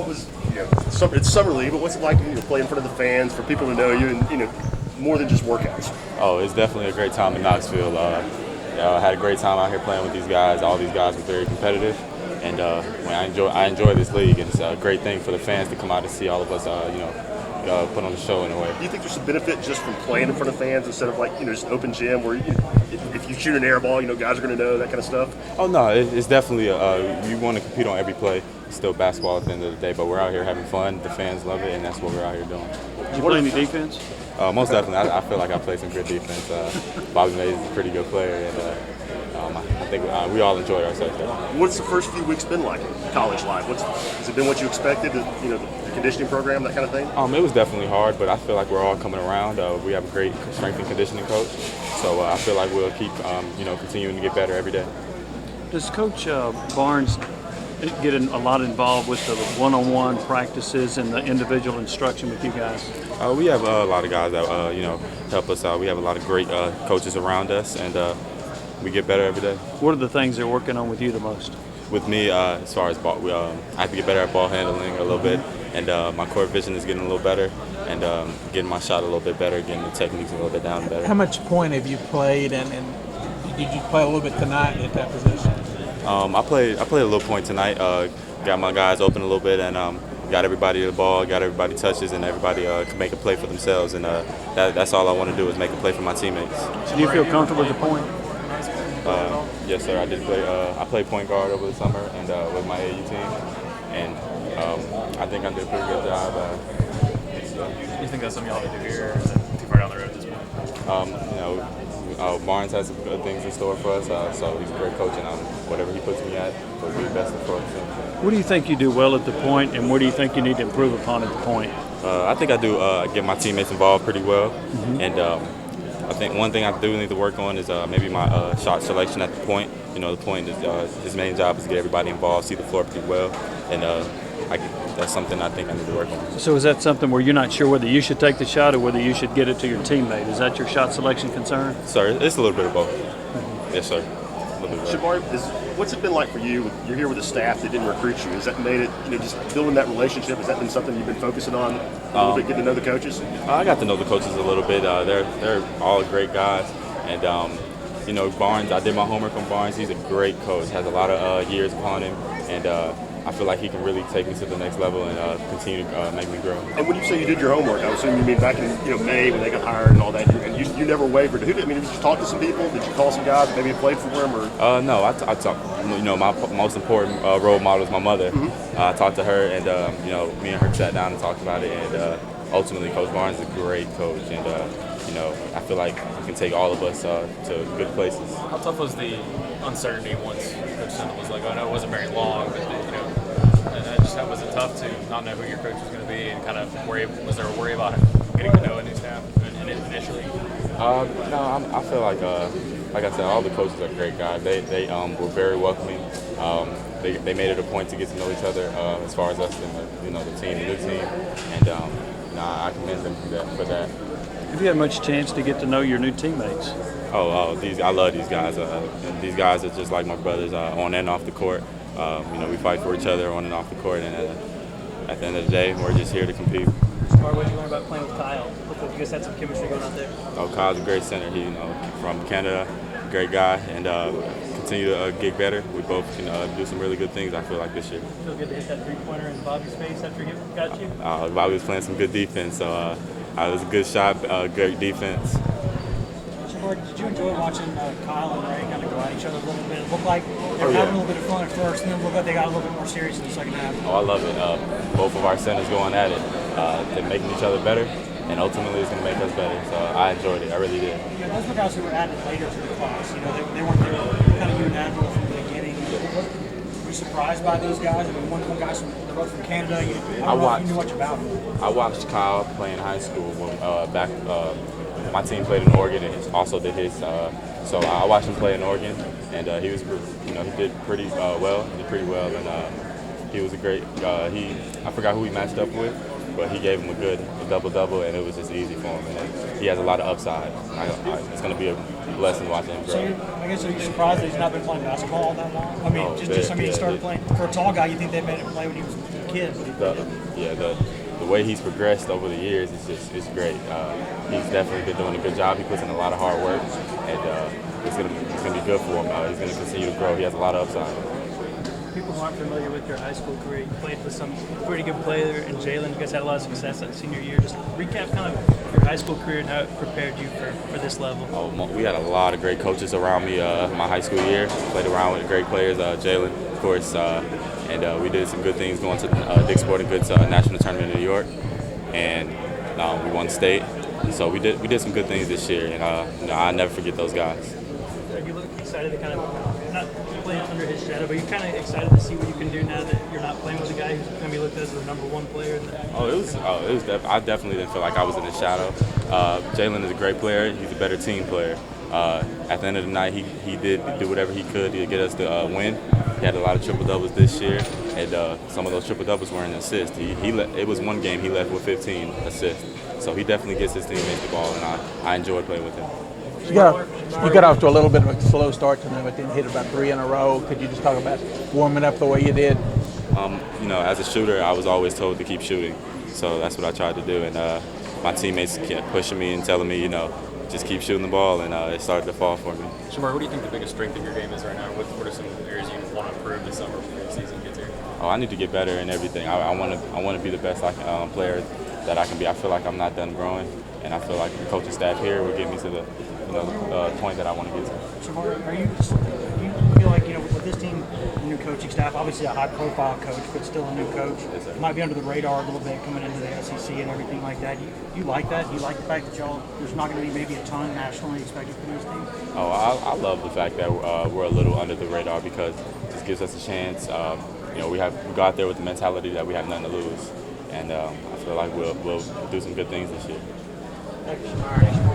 what was it's summer league, but what's it like to play in front of the fans for people to know you and more than just workouts? Oh, it's definitely a great time in Knoxville. I had a great time out here playing with these guys. All these guys were very competitive, and I enjoy this league, and it's a great thing for the fans to come out and see all of us, put on the show in a way. Do you think there's some benefit just from playing in front of fans instead of just an open gym where if you shoot an air ball, guys are going to know that kind of stuff? Oh no, it's definitely you want to compete on every play. It's still basketball at the end of the day, but we're out here having fun. The fans love it, and that's what we're out here doing. Did you play any defense? Most definitely. I feel like I played some good defense. Bobby Mays is a pretty good player, and I think we all enjoyed ourselves there. What's the first few weeks been like in college life? Has it been what you expected? The conditioning program, that kind of thing? It was definitely hard, but I feel like we're all coming around. We have a great strength and conditioning coach, so I feel like we'll keep continuing to get better every day. Does Coach Barnes get a lot involved with the one-on-one practices and the individual instruction with you guys? We have a lot of guys that help us out. We have a lot of great coaches around us, and we get better every day. What are the things they're working on with you the most? With me, as far as ball, I have to get better at ball handling a little bit, and my court vision is getting a little better, and getting my shot a little bit better, getting the techniques a little bit down better. How much point have you played, and did you play a little bit tonight at that position? I played a little point tonight. Got my guys open a little bit, and got everybody the ball, got everybody touches, and everybody can make a play for themselves. And that's all I want to do is make a play for my teammates. Do you feel comfortable with the point? Yes, sir. I did play. I played point guard over the summer and with my AU team, and I think I did a pretty good job. You think that's something y'all have to do here, or is it too far down the road at this point? Barnes has some good things in store for us, so he's a great coach, and whatever he puts me at will be the best for us. What do you think you do well at the point, and where do you think you need to improve upon at the point? I think I do get my teammates involved pretty well, and I think one thing I do need to work on is maybe my shot selection at the point. The point is his main job is to get everybody involved, see the floor pretty well, and that's something I think I need to work on. So is that something where you're not sure whether you should take the shot or whether you should get it to your teammate? Is that your shot selection concern? Sir, it's a little bit of both. Yes, sir. Shembari, what's it been like for you? You're here with a staff that didn't recruit you. Has that made it, just building that relationship, has that been something you've been focusing on a little bit, getting to know the coaches? I got to know the coaches a little bit. They're all great guys. And, Barnes, I did my homework on Barnes. He's a great coach, has a lot of years upon him. And I feel like he can really take me to the next level and continue to make me grow. And when you say you did your homework, I assume you mean back in May when they got hired and all that, and you never wavered. Did you talk to some people? Did you call some guys that maybe played for him? Or? No, I talked. My most important role model is my mother. I talked to her, and me and her sat down and talked about it. And ultimately, Coach Barnes is a great coach, and I feel like he can take all of us to good places. How tough was the uncertainty once Coach Sindel was like, I know it wasn't very long, but and was it tough to not know who your coach was going to be, and kind of was there a worry about getting to know a new staff initially? No, I feel like I said, all the coaches are great guys. They were very welcoming. They made it a point to get to know each other as far as us and the team, the new team, and I commend them for that. Have you had much chance to get to know your new teammates? I love these guys. And these guys are just like my brothers on and off the court. We fight for each other on and off the court, and at the end of the day, we're just here to compete. What did you learn about playing with Kyle? Look like you guys had some chemistry going out there. Kyle's a great center. He, from Canada, great guy, and continue to get better. We both can do some really good things, I feel like, this year. Feel good to hit that three-pointer in Bobby's face after he got you? Bobby was playing some good defense, so it was a good shot, great defense. Did you enjoy watching Kyle and Ray kind of go at each other a little bit? It looked like they were having a little bit of fun at first, and then it looked like they got a little bit more serious in the second half. I love it. Both of our centers going at it. They're making each other better, and ultimately it's going to make us better. So I enjoyed it. I really did. Yeah, those were guys who were added later to the class. They weren't there kind of you and Admiral from the beginning. Were you surprised by those guys? I mean, one guy's they're both from Canada. I don't know if you knew much about them. I watched Kyle play in high school when my team played in Oregon, and he also did his. So I watched him play in Oregon, and he was, he did pretty well. He did pretty well, and he was a great. I forgot who he matched up with, but he gave him a good double-double, and it was just easy for him. And he has a lot of upside. It's going to be a blessing watching him grow. So I guess are you surprised that he's not been playing basketball all that long? I mean, he started playing for a tall guy. You think they made him play when he was a kid? kid. But The way he's progressed over the years is great. He's definitely been doing a good job. He puts in a lot of hard work, and it's gonna be good for him. He's gonna continue to grow. He has a lot of upside. People who aren't familiar with your high school career, you played with some pretty good players, and Jalen, you guys had a lot of success that senior year. Just recap kind of your high school career and how it prepared you for this level. We had a lot of great coaches around me my high school year. Played around with great players, Jalen, of course, and we did some good things going to Dick's Sporting Goods national tournament in New York, and we won state. So we did some good things this year, and I'll never forget those guys. Are you excited to kind of not play under his shadow, but you're kind of excited to see what you can do now that you're not playing with a guy who's going to be looked at as the number one player? I definitely didn't feel like I was in his shadow. Jalen is a great player. He's a better team player. At the end of the night, he did do whatever he could to get us to win. He had a lot of triple doubles this year, and some of those triple doubles were an assist. It was one game he left with 15 assists, so he definitely gets his teammates the ball, and I enjoyed playing with him. You got off to a little bit of a slow start tonight, but then hit about 3 in a row. Could you just talk about warming up the way you did? As a shooter, I was always told to keep shooting, so that's what I tried to do. And my teammates kept pushing me and telling me, just keep shooting the ball, and it started to fall for me. Shembari, what do you think the biggest strength of your game is right now? What are some areas you want to improve this summer before the season gets here? Oh, I need to get better in everything. I want to be the best player that I can be. I feel like I'm not done growing, and I feel like the coaching staff here will get me to the point that I want to get to. Shembari, do you feel like, with this team, the new coaching staff, obviously a high-profile coach, but still a new coach, might be under the radar a little bit coming into the SEC and everything like that. Do you like that? Do you like the fact that there's not going to be maybe a ton nationally expected from this team? Oh, I love the fact that we're a little under the radar because this gives us a chance. We go out there with the mentality that we have nothing to lose, and I feel like we'll do some good things this year. Thank you, Shembari.